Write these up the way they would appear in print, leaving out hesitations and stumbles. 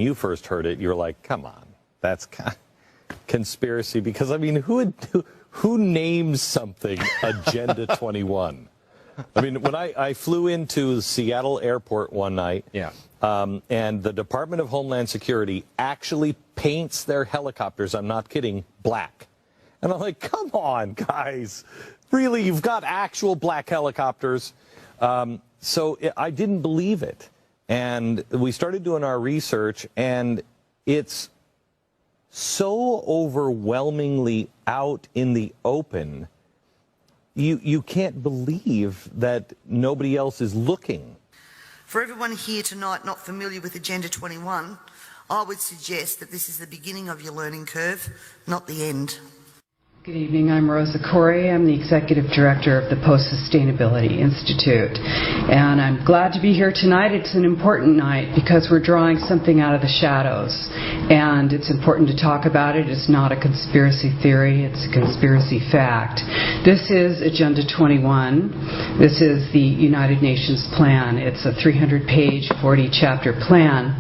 you first heard it, you were like, come on, that's conspiracy. Because, I mean, who names something Agenda 21? I mean, when I flew into Seattle Airport one night, and the Department of Homeland Security actually paints their helicopters, I'm not kidding, black. And I'm like, come on, guys. Really, you've got actual black helicopters. So I didn't believe it. And we started doing our research, and it's so overwhelmingly out in the open. You can't believe that nobody else is looking. For everyone here tonight not familiar with Agenda 21, I would suggest that this is the beginning of your learning curve, not the end. Good evening, I'm Rosa Corey. I'm the Executive Director of the Post-Sustainability Institute. And I'm glad to be here tonight. It's an important night because we're drawing something out of the shadows. And it's important to talk about it. It's not a conspiracy theory, it's a conspiracy fact. This is Agenda 21. This is the United Nations plan. It's a 300-page, 40-chapter plan.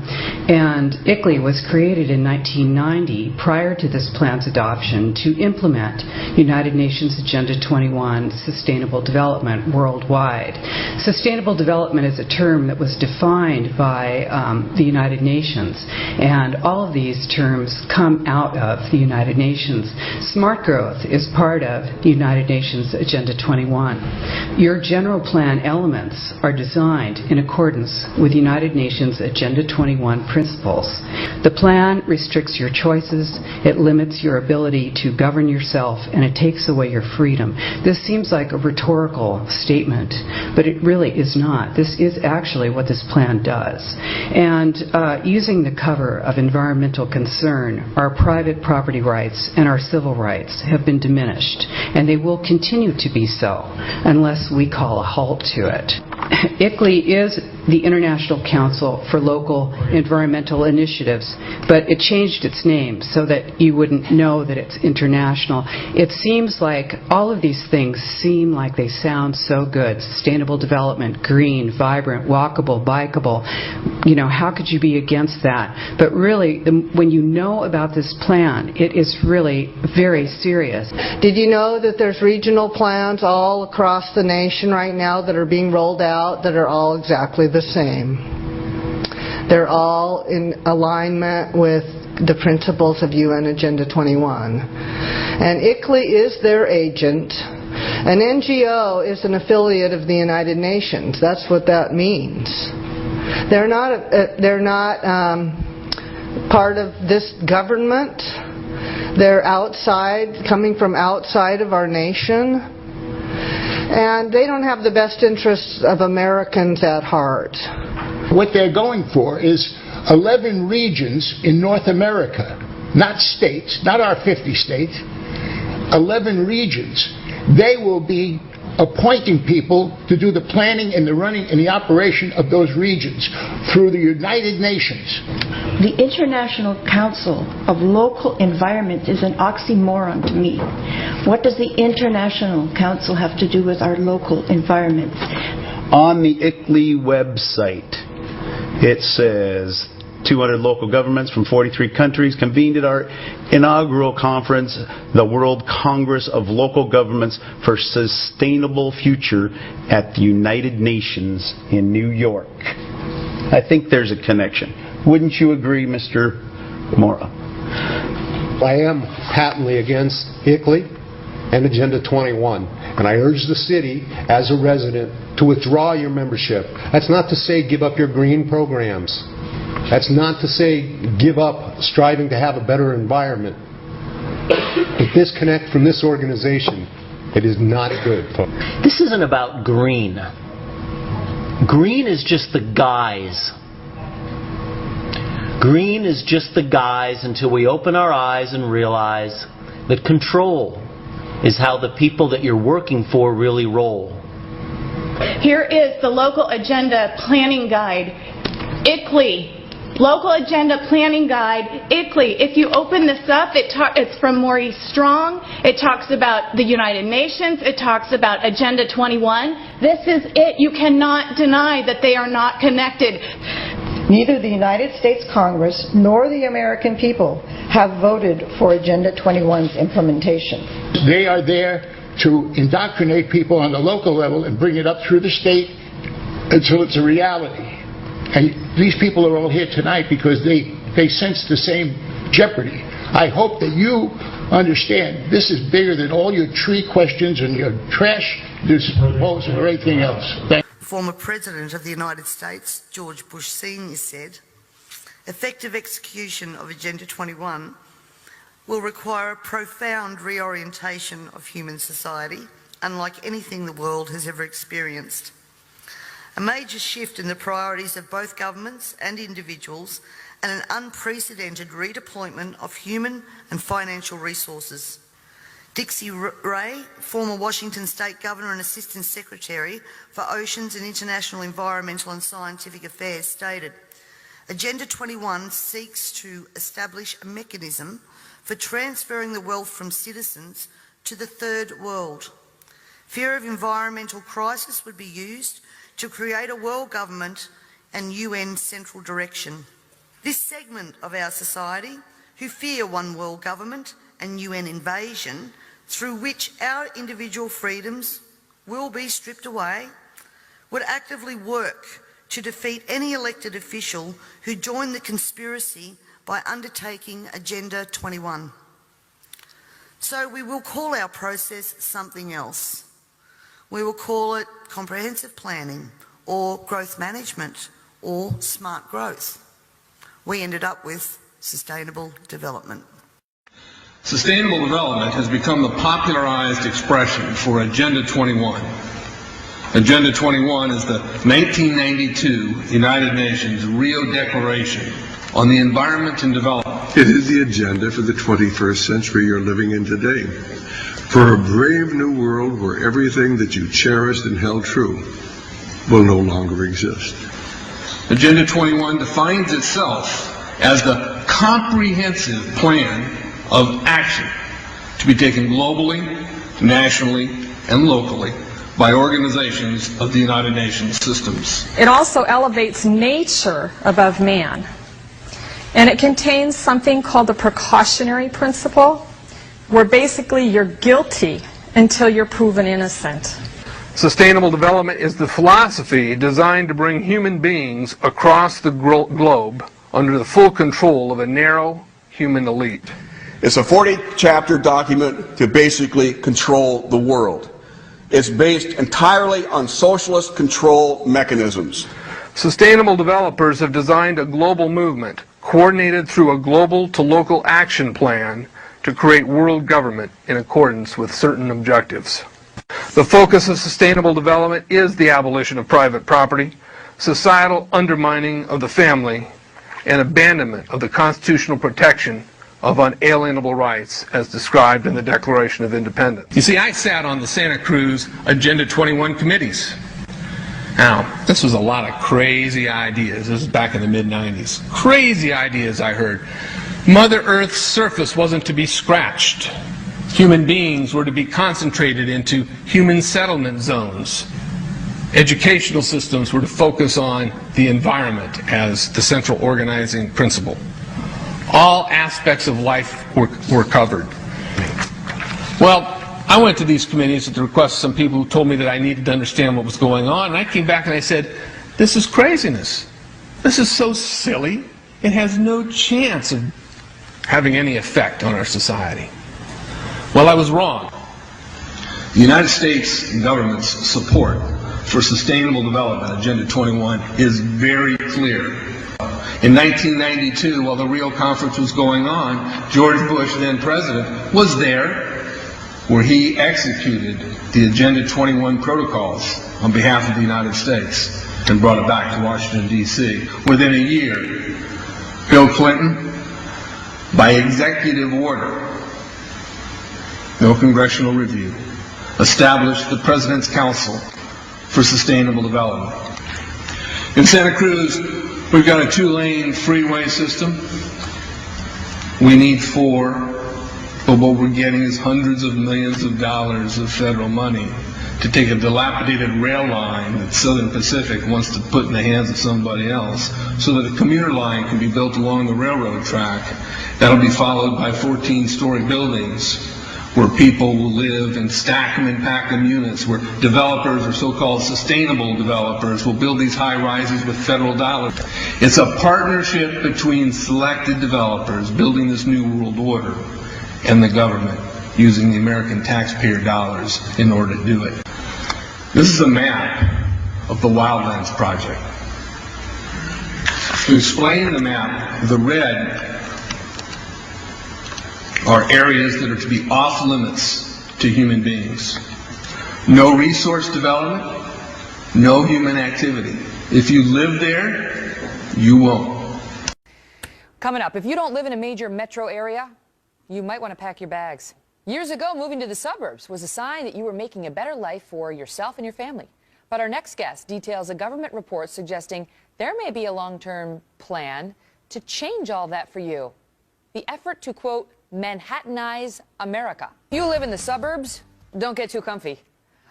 And ICLEI was created in 1990 prior to this plan's adoption to implement United Nations Agenda 21, Sustainable Development worldwide. Sustainable development is a term that was defined by the United Nations, and all of these terms come out of the United Nations. Smart growth is part of the United Nations Agenda 21. Your general plan elements are designed in accordance with United Nations Agenda 21 principles. The plan restricts your choices, it limits your ability to govern yourself, and it takes away your freedom. This seems like a rhetorical statement, but it really is not. This is actually what this plan does. And using the cover of environmental concern, our private property rights and our civil rights have been diminished, and they will continue to be so unless we call a halt to it. ICLEI is the International Council for Local Environmental Initiatives, but it changed its name so that you wouldn't know that it's international. It seems like all of these things seem like they sound so good. Sustainable development, green, vibrant, walkable, bikeable. You know, how could you be against that? But really, when you know about this plan, it is really very serious. Did you know that there's regional plans all across the nation right now that are being rolled out that are all exactly the same? They're all in alignment with the principles of UN Agenda 21. And ICLEI is their agent. An NGO is an affiliate of the United Nations. That's what that means. They're not part of this government. They're outside, coming from outside of our nation. And they don't have the best interests of Americans at heart. What they're going for is 11 regions in North America, not states, not our 50 states, 11 regions. They will be appointing people to do the planning and the running and the operation of those regions through the United Nations. The International Council of Local Environment is an oxymoron to me. What does the International Council have to do with our local environment? On the ICLEI website, it says 200 local governments from 43 countries convened at our inaugural conference, the World Congress of Local Governments for Sustainable Future at the United Nations in New York. I think there's a connection. Wouldn't you agree, Mr. Mora? I am patently against ICLEI and Agenda 21. And I urge the city, as a resident, to withdraw your membership. That's not to say give up your green programs. That's not to say give up striving to have a better environment. But disconnect from this organization. It is not good, folks. This isn't about green. Green is just the guise. Green is just the guise until we open our eyes and realize that control is how the people that you're working for really roll. Here is the Local Agenda Planning Guide, ICLEI. Local Agenda Planning Guide, ICLEI. If you open this up, it's from Maurice Strong. It talks about the United Nations. It talks about Agenda 21. This is it. You cannot deny that they are not connected. Neither the United States Congress nor the American people have voted for Agenda 21's implementation. They are there to indoctrinate people on the local level and bring it up through the state until it's a reality. And these people are all here tonight because they sense the same jeopardy. I hope that you understand this is bigger than all your tree questions and your trash disposal or anything else. Former President of the United States, George Bush Sr. said, effective execution of Agenda 21 will require a profound reorientation of human society, unlike anything the world has ever experienced. A major shift in the priorities of both governments and individuals, and an unprecedented redeployment of human and financial resources. Dixie Ray, former Washington State Governor and Assistant Secretary for Oceans and International Environmental and Scientific Affairs, stated, Agenda 21 seeks to establish a mechanism for transferring the wealth from citizens to the third world. Fear of environmental crisis would be used to create a world government and UN central direction. This segment of our society, who fear one world government and UN invasion, through which our individual freedoms will be stripped away, would actively work to defeat any elected official who joined the conspiracy by undertaking Agenda 21. So we will call our process something else. We will call it comprehensive planning, or growth management, or smart growth. We ended up with sustainable development. Sustainable development has become the popularized expression for Agenda 21. Agenda 21 is the 1992 United Nations Rio Declaration on the Environment and Development. It is the agenda for the 21st century you're living in today. For a brave new world where everything that you cherished and held true will no longer exist. Agenda 21 defines itself as the comprehensive plan of action to be taken globally, nationally, and locally by organizations of the United Nations systems. It also elevates nature above man. And it contains something called the precautionary principle, where basically you're guilty until you're proven innocent. Sustainable development is the philosophy designed to bring human beings across the globe under the full control of a narrow human elite. It's a 40-chapter document to basically control the world. It's based entirely on socialist control mechanisms. Sustainable developers have designed a global movement coordinated through a global to local action plan to create world government in accordance with certain objectives. The focus of sustainable development is the abolition of private property, societal undermining of the family, and abandonment of the constitutional protection of unalienable rights as described in the Declaration of Independence. You see, I sat on the Santa Cruz Agenda 21 committees. Now, this was a lot of crazy ideas. This was back in the mid-90s. Crazy ideas I heard. Mother Earth's surface wasn't to be scratched. Human beings were to be concentrated into human settlement zones. Educational systems were to focus on the environment as the central organizing principle. All aspects of life were covered. Well, I went to these committees at the request of some people who told me that I needed to understand what was going on, and I came back and I said, this is craziness. This is so silly. It has no chance of having any effect on our society. Well, I was wrong. The United States government's support for sustainable development, Agenda 21, is very clear. In 1992, while the Rio Conference was going on, George Bush, then president, was there where he executed the Agenda 21 protocols on behalf of the United States and brought it back to Washington, D.C. Within a year, Bill Clinton, by executive order, no congressional review, established the President's Council for Sustainable Development. In Santa Cruz, we've got a 2-lane freeway system. We need 4, but what we're getting is hundreds of millions of dollars of federal money to take a dilapidated rail line that Southern Pacific wants to put in the hands of somebody else so that a commuter line can be built along the railroad track. That'll be followed by 14-story buildings where people will live and stack them and pack them units, where developers or so-called sustainable developers will build these high-rises with federal dollars. It's a partnership between selected developers building this new world order and the government using the American taxpayer dollars in order to do it. This is a map of the Wildlands Project. To explain the map, the red are areas that are to be off limits to human beings. No resource development, no human activity. If you live there, you won't. Coming up, if you don't live in a major metro area, you might want to pack your bags. Years ago, moving to the suburbs was a sign that you were making a better life for yourself and your family. But our next guest details a government report suggesting there may be a long-term plan to change all that for you. The effort to, quote, Manhattanize America. If you live in the suburbs, don't get too comfy.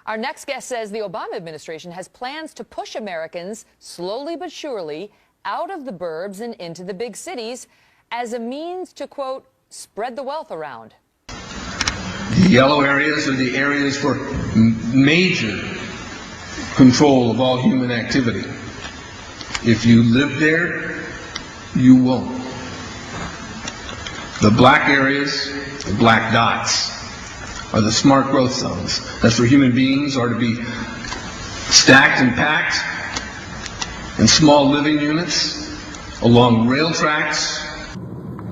Our next guest says the Obama administration has plans to push Americans slowly but surely out of the burbs and into the big cities as a means to, quote, spread the wealth around. The yellow areas are the areas for major control of all human activity. If you live there, you won't. The black areas, the black dots, are the smart growth zones. That's where human beings are to be stacked and packed in small living units along rail tracks.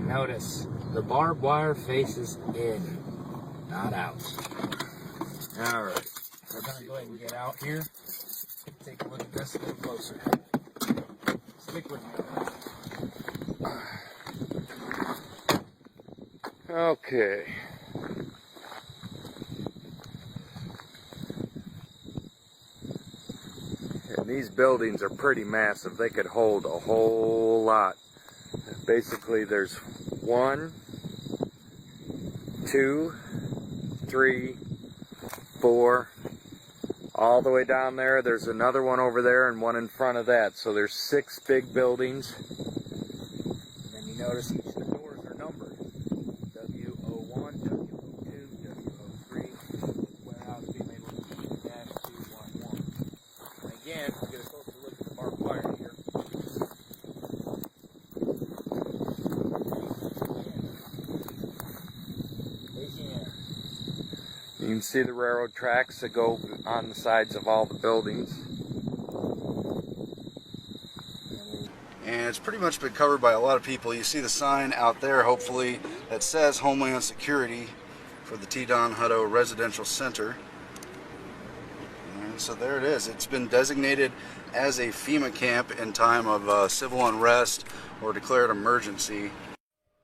Notice, the barbed wire faces in, not out. All right, we're going to go ahead and get out here. Take a look at this a little closer. Stick with me. Okay. And these buildings are pretty massive. They could hold a whole lot. Basically, there's 1, 2, 3, 4. All the way down there, there's another one over there and one in front of that. So there's 6 big buildings. And then you notice each of the doors are numbered. W01, W02, W03, warehouse being able to E-211. And again, we'll get a closer look at the barbed wire here. You can see the railroad tracks that go on the sides of all the buildings. And it's pretty much been covered by a lot of people. You see the sign out there, hopefully, that says Homeland Security for the T. Don Hutto Residential Center. And so there it is. It's been designated as a FEMA camp in time of civil unrest or declared emergency.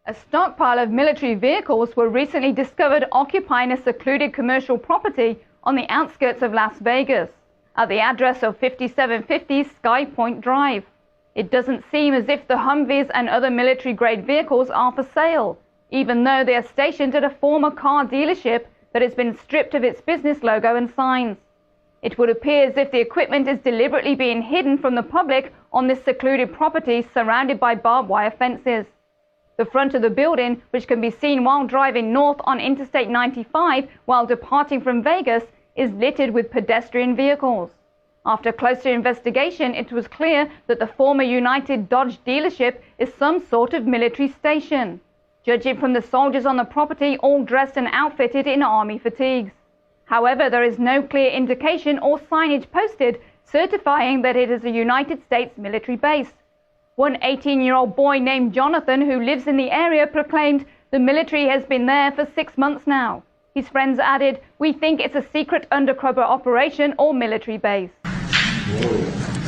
A stockpile of military vehicles were recently discovered occupying a secluded commercial property on the outskirts of Las Vegas, at the address of 5750 Sky Point Drive. It doesn't seem as if the Humvees and other military-grade vehicles are for sale, even though they are stationed at a former car dealership that has been stripped of its business logo and signs. It would appear as if the equipment is deliberately being hidden from the public on this secluded property surrounded by barbed wire fences. The front of the building, which can be seen while driving north on Interstate 95 while departing from Vegas, is littered with pedestrian vehicles. After closer investigation, it was clear that the former United Dodge dealership is some sort of military station, judging from the soldiers on the property all dressed and outfitted in army fatigues. However, there is no clear indication or signage posted certifying that it is a United States military base. One 18-year-old boy named Jonathan, who lives in the area, proclaimed the military has been there for 6 months now. His friends added, "We think it's a secret undercover operation or military base."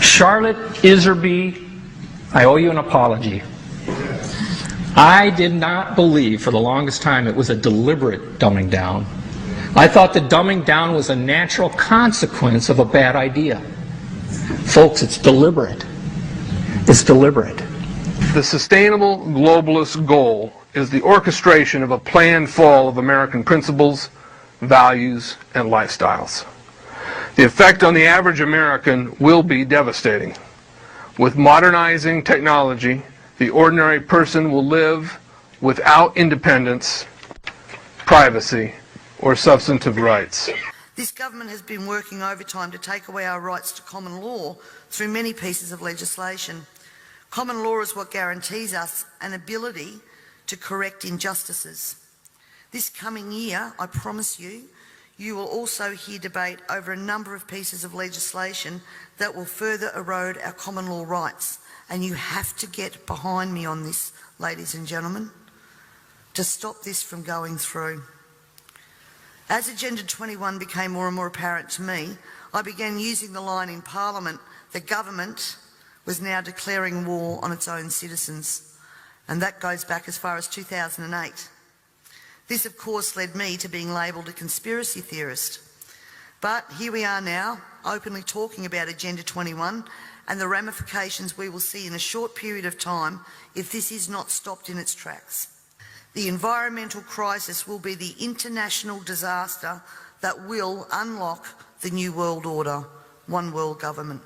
Charlotte Iserby, I owe you an apology. I did not believe for the longest time it was a deliberate dumbing down. I thought the dumbing down was a natural consequence of a bad idea. Folks, it's deliberate. It's deliberate. The sustainable globalist goal is the orchestration of a planned fall of American principles, values, and lifestyles. The effect on the average American will be devastating. With modernizing technology, the ordinary person will live without independence, privacy, or substantive rights. This government has been working overtime to take away our rights to common law through many pieces of legislation. Common law is what guarantees us an ability to correct injustices. This coming year, I promise you, you will also hear debate over a number of pieces of legislation that will further erode our common law rights. And you have to get behind me on this, ladies and gentlemen, to stop this from going through. As Agenda 21 became more and more apparent to me, I began using the line in Parliament that government was now declaring war on its own citizens. And that goes back as far as 2008. This, of course, led me to being labelled a conspiracy theorist. But here we are now, openly talking about Agenda 21 and the ramifications we will see in a short period of time if this is not stopped in its tracks. The environmental crisis will be the international disaster that will unlock the new world order, one world government.